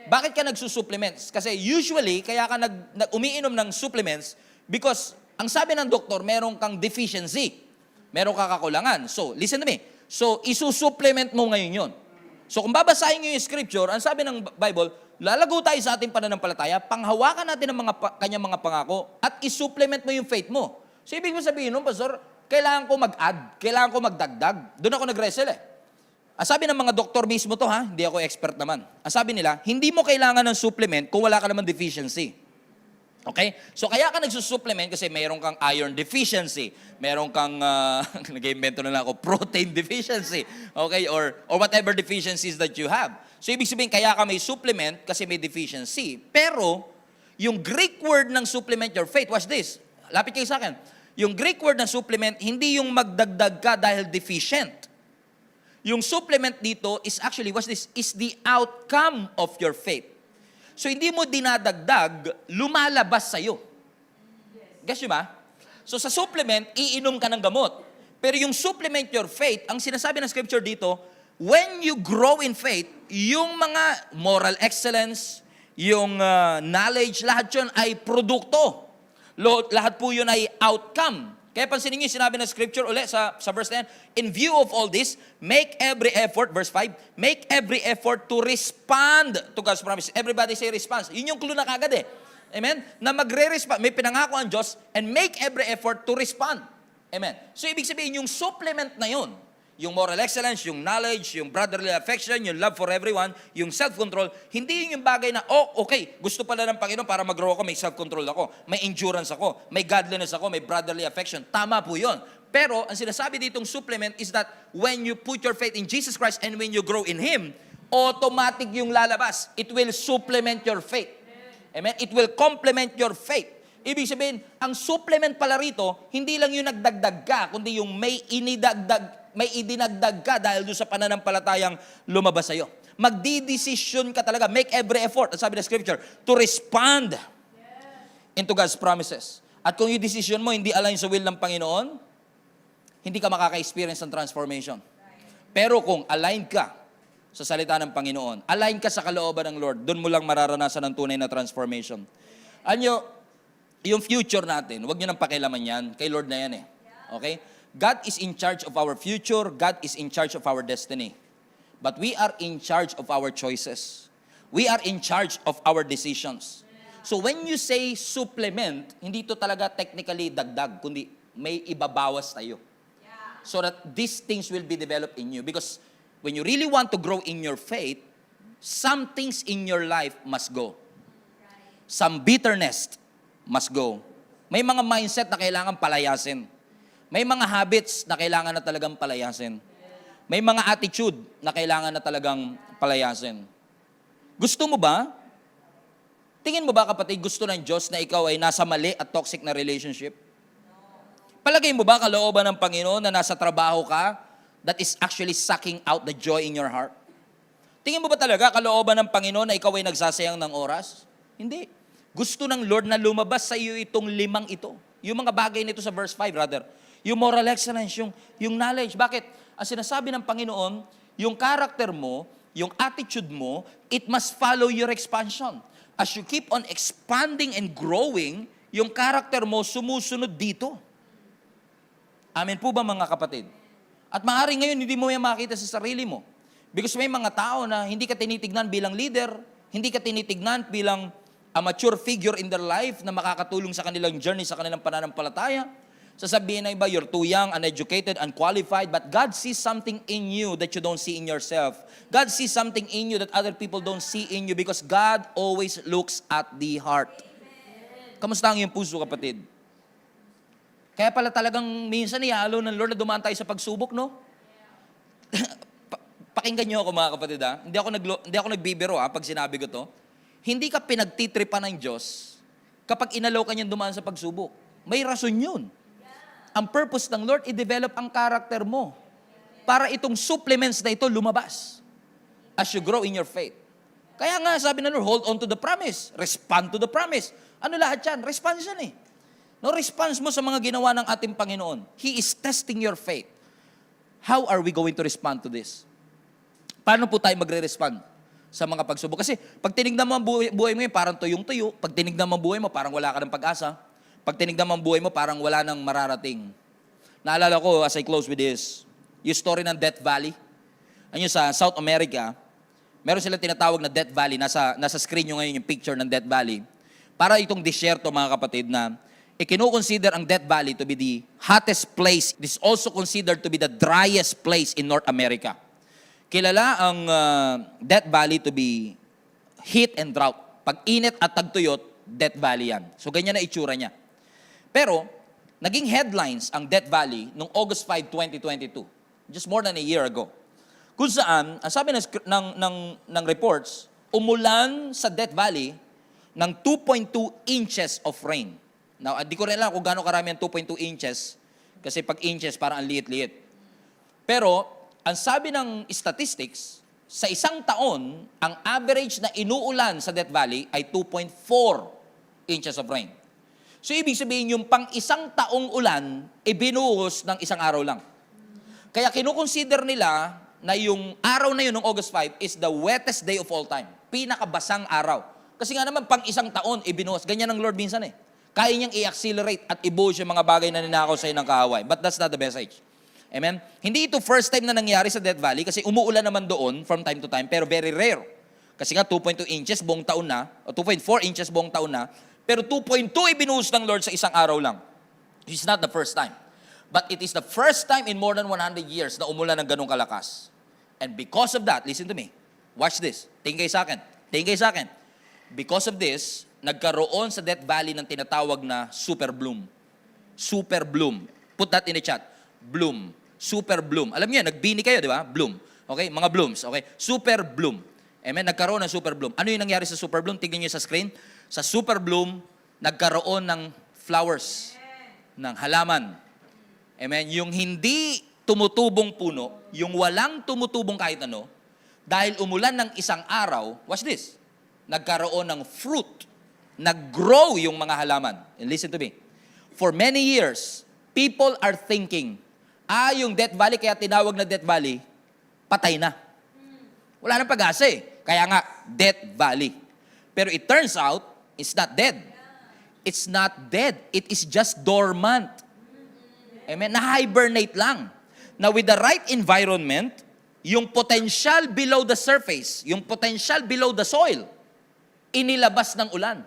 Bakit ka nagsusupplements? Kasi usually, kaya ka umiinom ng supplements because ang sabi ng doktor, meron kang deficiency. Meron kang kakulangan. So, listen to me. So, isusupplement mo ngayon yun. So, kung babasahin nyo yung scripture, ang sabi ng Bible, lalago tayo sa ating pananampalataya, panghawakan natin ang kanyang mga pangako, at isupplement mo yung faith mo. So, ibig mo sabihin nun, Pastor, kailangan ko mag-add, kailangan ko magdagdag. Doon ako nag-wrestle eh. Ang sabi ng mga doktor mismo to, hindi ako expert naman. Ang sabi nila, hindi mo kailangan ng supplement kung wala ka naman deficiency. Okay? So, kaya ka nagsusupplement kasi mayroon kang iron deficiency. Mayroon kang, nag-invento na lang ako, protein deficiency. Okay? Or whatever deficiencies that you have. So, ibig sabihin, kaya ka may supplement kasi may deficiency. Pero, yung Greek word ng supplement your faith, watch this. Lapit kayo sa akin. Yung Greek word ng supplement, hindi yung magdagdag ka dahil deficient. Yung supplement dito is actually, watch this, is the outcome of your faith. So, hindi mo dinadagdag, lumalabas sa'yo. Guess nyo ba? So, sa supplement, iinom ka ng gamot. Pero yung supplement your faith, ang sinasabi ng scripture dito, when you grow in faith, yung mga moral excellence, yung knowledge, lahat yun ay produkto. Lahat po yun ay outcome. Kaya pansinin niyo, sinabi ng scripture ulit sa verse 10, in view of all this, make every effort, verse 5, make every effort to respond to God's promise. Everybody say response. Yun yung clue na kagad eh. Amen? Na magre-respond. May pinangako ang Diyos and make every effort to respond. Amen? So, ibig sabihin, yung supplement na yun, yung moral excellence, yung knowledge, yung brotherly affection, yung love for everyone, yung self-control, hindi yun yung bagay na, okay, gusto pala ng Panginoon para mag-grow ako, may self-control ako, may endurance ako, may godliness ako, may brotherly affection. Tama po yun. Pero, ang sinasabi ditong supplement is that when you put your faith in Jesus Christ and when you grow in Him, automatic yung lalabas. It will supplement your faith. Amen? It will complement your faith. Ibig sabihin, ang supplement pala rito, hindi lang yung nagdagdag ka, kundi yung may idinagdag ka dahil doon sa pananampalatayang lumabas sa'yo. Magdidesisyon ka talaga. Make every effort, sabi ng scripture, to respond into God's promises. At kung yung decision mo hindi align sa will ng Panginoon, hindi ka makaka-experience ng transformation. Pero kung aligned ka sa salita ng Panginoon, align ka sa kalooban ng Lord, doon mo lang mararanasan ang tunay na transformation. Anyo, yung future natin, huwag nyo nang pakialaman yan. Kay Lord na yan eh. Okay? God is in charge of our future. God is in charge of our destiny. But we are in charge of our choices. We are in charge of our decisions. So when you say supplement, hindi ito talaga technically dagdag, kundi may ibabawas tayo. So that these things will be developed in you. Because when you really want to grow in your faith, some things in your life must go. Some bitterness must go. May mga mindset na kailangan palayasin. May mga habits na kailangan na talagang palayasin. May mga attitude na kailangan na talagang palayasin. Gusto mo ba? Tingin mo ba, kapatid, gusto ng Diyos na ikaw ay nasa mali at toxic na relationship? Palagay mo ba kalooban ng Panginoon na nasa trabaho ka that is actually sucking out the joy in your heart? Tingin mo ba talaga kalooban ng Panginoon na ikaw ay nagsasayang ng oras? Hindi. Gusto ng Lord na lumabas sa iyo itong 5 ito. Yung mga bagay nito sa verse 5, rather. Yung moral excellence, yung knowledge. Bakit? Ang sinasabi ng Panginoon, yung character mo, yung attitude mo, it must follow your expansion. As you keep on expanding and growing, yung character mo sumusunod dito. Amen po ba, mga kapatid? At maaaring ngayon, hindi mo yan makita sa sarili mo. Because may mga tao na hindi ka tinitignan bilang leader, hindi ka tinitignan bilang a mature figure in their life na makakatulong sa kanilang journey, sa kanilang pananampalataya. Sasabihin na iba, you're too young, uneducated, unqualified, but God sees something in you that you don't see in yourself. God sees something in you that other people don't see in you because God always looks at the heart. Kamusta ang iyong puso, kapatid? Kaya pala talagang minsan iyaalo ng Lord na dumaan tayo sa pagsubok, no? Pakinggan niyo ako, mga kapatid, ha? Hindi ako nagbibiro, ha, pag sinabi ko to. Hindi ka pinagtitripan ng Diyos kapag inalaw ka niyang dumaan sa pagsubok. May rason yun. Ang purpose ng Lord, i-develop ang character mo para itong supplements na ito lumabas as you grow in your faith. Kaya nga, sabi ng Lord, hold on to the promise. Respond to the promise. Ano lahat yan? Response yan eh. No response mo sa mga ginawa ng ating Panginoon. He is testing your faith. How are we going to respond to this? Paano po tayo magre-respond sa mga pagsubok? Kasi pag tinignan mo ang buhay mo, parang tuyong-tuyo. Pag tinignan mo ang buhay mo, parang wala ka ng pag-asa. Pag tinignan mo ang buhay mo, parang wala nang mararating. Naalala ko, as I close with this, yung story ng Death Valley. Ano sa South America, meron silang tinatawag na Death Valley. Nasa screen nyo ngayon yung picture ng Death Valley. Para itong disyerto, mga kapatid, na ikinukonsider ang Death Valley to be the hottest place. This is also considered to be the driest place in North America. Kilala ang Death Valley to be heat and drought. Pag init at tagtuyot, Death Valley yan. So ganyan na itsura niya. Pero, naging headlines ang Death Valley noong August 5, 2022. Just more than a year ago. Kung saan, ang sabi ng reports, umulan sa Death Valley ng 2.2 inches of rain. Now, di ko rin alam kung gaano karami ang 2.2 inches kasi pag inches parang ang liit-liit. Pero, ang sabi ng statistics, sa isang taon, ang average na inuulan sa Death Valley ay 2.4 inches of rain. So, ibig sabihin yung pang isang taong ulan, binuhos ng isang araw lang. Kaya kinukonsider nila na yung araw na yun ng August 5 is the wettest day of all time. Pinakabasang araw. Kasi nga naman, pang isang taon, binuhos. Ganyan ang Lord minsan eh. Kaya niyang i-accelerate at i-buhos yung mga bagay na ninakaw sa'yo ng kaaway. But that's not the message. Amen? Hindi ito first time na nangyari sa Death Valley kasi umuulan naman doon from time to time, pero very rare. Kasi nga 2.2 inches buong taon na, o 2.4 inches buong taon na, pero 2.2 ibinuhos ng Lord sa isang araw lang. It's not the first time. But it is the first time in more than 100 years na umulan ng ganong kalakas. And because of that, listen to me, watch this, tingin kayo sa akin, because of this, nagkaroon sa Death Valley ng tinatawag na super bloom. Super bloom. Put that in the chat. Bloom. Super bloom. Alam niyo, nagbini kayo, di ba? Bloom. Okay? Mga blooms. Okay? Super bloom. Amen? Nagkaroon ng super bloom. Ano yung nangyari sa super bloom? Tingnan niyo sa screen. Sa super bloom, nagkaroon ng flowers, ng halaman. Amen? Yung hindi tumutubong puno, yung walang tumutubong kahit ano, dahil umulan ng isang araw, watch this, nagkaroon ng fruit. Nag-grow yung mga halaman. And listen to me. For many years, people are thinking, yung Death Valley, kaya tinawag na Death Valley, patay na. Wala nang pag-asa eh. Kaya nga, Death Valley. Pero it turns out, it's not dead. It's not dead. It is just dormant. Amen? Na-hibernate lang. Now, with the right environment, yung potential below the surface, yung potential below the soil, inilabas ng ulan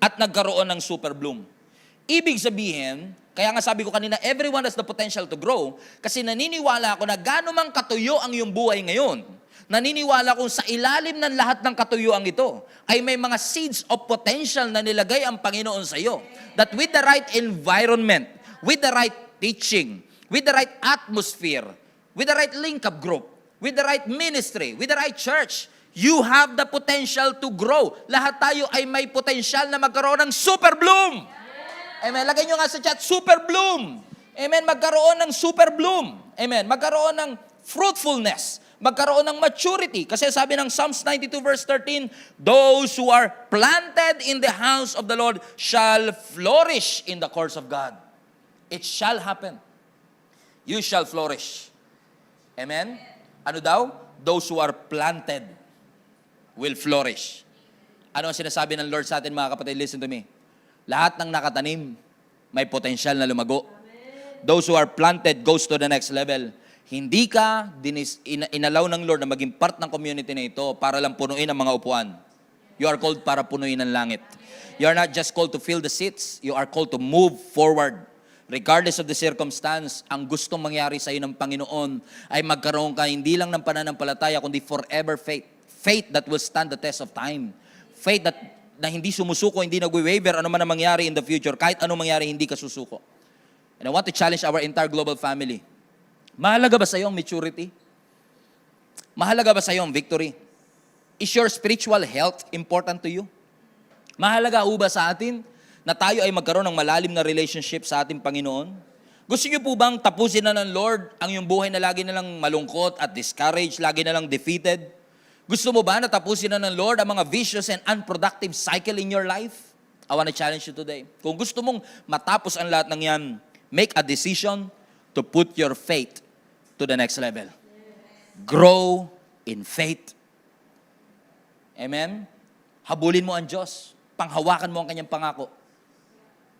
at nagkaroon ng super bloom. Ibig sabihin, kaya nga sabi ko kanina, everyone has the potential to grow kasi naniniwala ako na gaano mang katuyo ang iyong buhay ngayon. Naniniwala kung sa ilalim ng lahat ng katuyuan ito ay may mga seeds of potential na nilagay ang Panginoon sa iyo. That with the right environment, with the right teaching, with the right atmosphere, with the right link-up group, with the right ministry, with the right church, you have the potential to grow. Lahat tayo ay may potential na magkaroon ng super bloom. Amen. Lagay nyo nga sa chat, super bloom. Amen. Magkaroon ng super bloom. Amen. Magkaroon ng fruitfulness. Magkaroon ng maturity. Kasi sabi ng Psalms 92 verse 13, those who are planted in the house of the Lord shall flourish in the courts of God. It shall happen. You shall flourish. Amen? Ano daw? Those who are planted will flourish. Ano ang sinasabi ng Lord sa atin, mga kapatid? Listen to me. Lahat ng nakatanim, may potential na lumago. Those who are planted goes to the next level. Hindi ka inalaw ng Lord na maging part ng community na ito para lang punuin ang mga upuan. You are called para punuin ang langit. You are not just called to fill the seats. You are called to move forward. Regardless of the circumstance, ang gustong mangyari sa iyo ng Panginoon ay magkaroon ka hindi lang ng pananampalataya, kundi forever faith. Faith that will stand the test of time. Faith na hindi sumusuko, hindi nagwe-waver, ano man ang mangyari in the future. Kahit anong mangyari, hindi ka susuko. And I want to challenge our entire global family. Mahalaga ba sa iyo ang maturity? Mahalaga ba sa iyo ang victory? Is your spiritual health important to you? Mahalaga ba sa atin na tayo ay magkaroon ng malalim na relationship sa ating Panginoon? Gusto niyo po bang tapusin na ng Lord ang iyong buhay na lagi na lang malungkot at discouraged, lagi na lang defeated? Gusto mo ba na tapusin na ng Lord ang mga vicious and unproductive cycle in your life? I want to challenge you today. Kung gusto mong matapos ang lahat ng yan, make a decision to put your faith to the next level. Grow in faith. Amen? Habulin mo ang Diyos. Panghawakan mo ang kanyang pangako.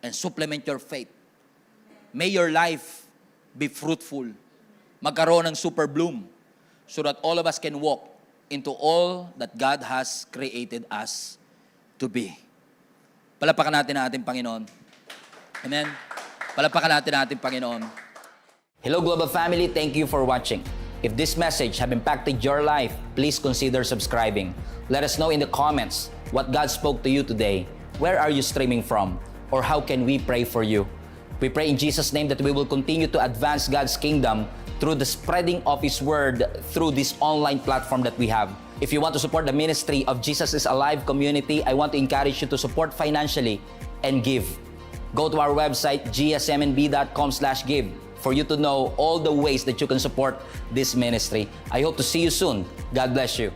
And supplement your faith. May your life be fruitful. Magkaroon ng super bloom so that all of us can walk into all that God has created us to be. Palapakan natin ang ating Panginoon. Amen? Palapakan natin ang ating Panginoon. Hello Global Family, thank you for watching. If this message have impacted your life, please consider subscribing. Let us know in the comments what God spoke to you today. Where are you streaming from? Or how can we pray for you? We pray in Jesus' name that we will continue to advance God's kingdom through the spreading of His Word through this online platform that we have. If you want to support the ministry of Jesus is Alive community, I want to encourage you to support financially and give. Go to our website, gsmnb.com/give, for you to know all the ways that you can support this ministry. I hope to see you soon. God bless you.